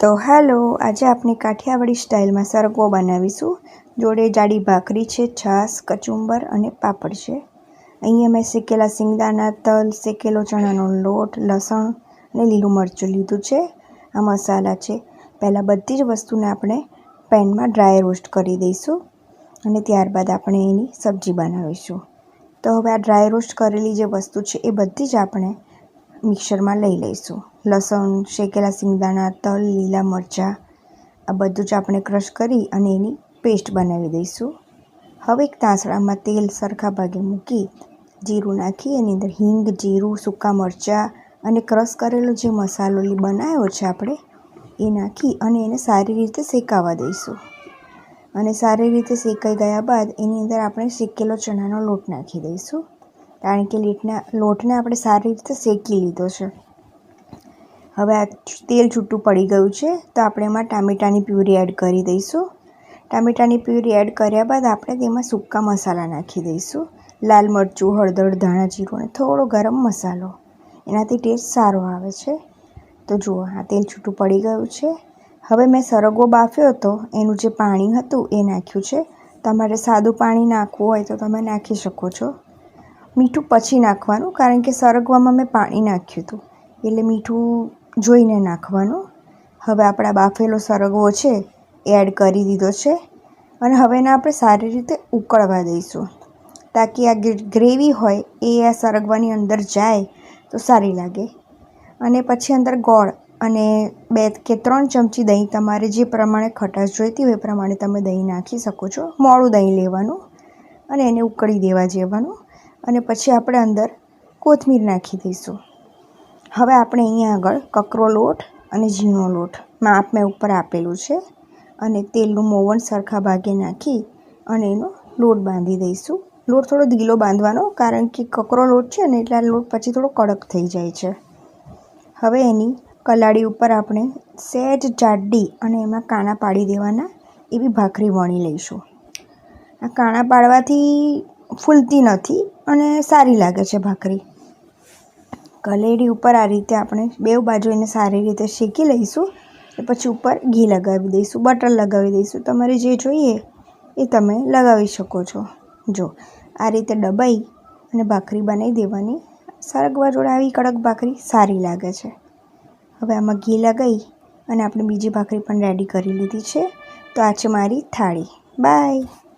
તો હેલો, આજે આપણે કાઠિયાવાડી સ્ટાઇલમાં સરગવો બનાવીશું. જોડે જાડી ભાખરી છે, છાશ, કચુંબર અને પાપડ છે. અહીંયા મેં શેકેલા સિંગદાણા, તલ, શેકેલો ચણાનો લોટ, લસણ અને લીલું મરચું લીધું છે. આ મસાલા છે. પહેલાં બધી જ વસ્તુને આપણે પેનમાં ડ્રાય રોસ્ટ કરી દઈશું અને ત્યારબાદ આપણે એની સબ્જી બનાવીશું. તો હવે આ ડ્રાય રોસ્ટ કરેલી જે વસ્તુ છે એ બધી જ આપણે મિક્સરમાં લઈ લઈશું. લસણ, શેકેલા સિંગદાણા, તલ, લીલા મરચાં આ બધું જ આપણે ક્રશ કરી અને એની પેસ્ટ બનાવી દઈશું. હવે એક તાસડામાં તેલ સરખા ભાગે મૂકી જીરું નાખી એની અંદર હિંગ, જીરું, સૂકા મરચાં અને ક્રશ કરેલો જે મસાલો બનાવ્યો છે આપણે એ નાખી અને એને સારી રીતે શેકાવા દઈશું. અને સારી રીતે શેકાઈ ગયા બાદ એની અંદર આપણે શેકેલો ચણાનો લોટ નાખી દઈશું, કારણ કે લોટને આપણે સારી રીતે શેકી લીધો છે. હવે આ તેલ છૂટું પડી ગયું છે તો આપણે એમાં ટામેટાની પ્યુરી એડ કરી દઈશું. ટામેટાની પ્યુરી એડ કર્યા બાદ આપણે તેમાં સૂકા મસાલા નાખી દઈશું. લાલ મરચું, હળદર, ધાણા જીરું અને થોડો ગરમ મસાલો. એનાથી ટેસ્ટ સારો આવે છે. તો જુઓ, આ તેલ છૂટું પડી ગયું છે. હવે મેં સરગવો બાફ્યો હતો એનું જે પાણી હતું એ નાખ્યું છે. તમારે સાદું પાણી નાખવું હોય તો તમે નાખી શકો છો. મીઠું પછી નાખવાનું, કારણ કે સરગવામાં મેં પાણી નાખ્યું હતું એટલે મીઠું જોઈને નાખવાનું. હવે આપણા બાફેલો સરગવો છે એ એડ કરી દીધો છે અને હવે એને આપણે સારી રીતે ઉકળવા દઈશું, તાકી આ ગ્રેવી હોય એ આ સરગવાની અંદર જાય તો સારી લાગે. અને પછી અંદર ગોળ અને 2 કે 3 ચમચી દહીં, તમારે જે પ્રમાણે ખટાશ જોઈતી હોય એ પ્રમાણે તમે દહીં નાખી શકો છો. મોડું દહીં લેવાનું અને એને ઉકળી દેવા જેવાનું. અને પછી આપણે અંદર કોથમીર નાખી દઈશું. હવે આપણે અહીંયા આગળ કકરો લોટ અને ઝીણો લોટ માપ મેં ઉપર આપેલું છે અને તેલનું મોવણ સરખા ભાગે નાખી અને એનો લોટ બાંધી દઈશું. લોટ થોડો ઢીલો બાંધવાનો, કારણ કે કકરો લોટ છે ને એટલે આ લોટ પછી થોડો કડક થઈ જાય છે. હવે એની કલાડી ઉપર આપણે સહેજ જાડી અને એમાં કાણા પાડી દેવાના એવી ભાખરી વણી લઈશું. આ કાણા પાડવાથી ફૂલતી નથી અને સારી લાગે છે ભાખરી. કલેડી ઉપર આ રીતે આપણે 2 બાજુ એને સારી રીતે શેકી લઈશું. પછી ઉપર ઘી લગાવી દઈશું, બટર લગાવી દઈશું. તમારે જે જોઈએ એ તમે લગાવી શકો છો. જો આ રીતે દબાઈ અને ભાખરી બનાવી દેવાની. સરગવા જોડે આવી કડક ભાખરી સારી લાગે છે. હવે આમાં ઘી લગાવી અને આપણે બીજી ભાખરી પણ રેડી કરી લીધી છે. તો આ છે મારી થાળી. બાય.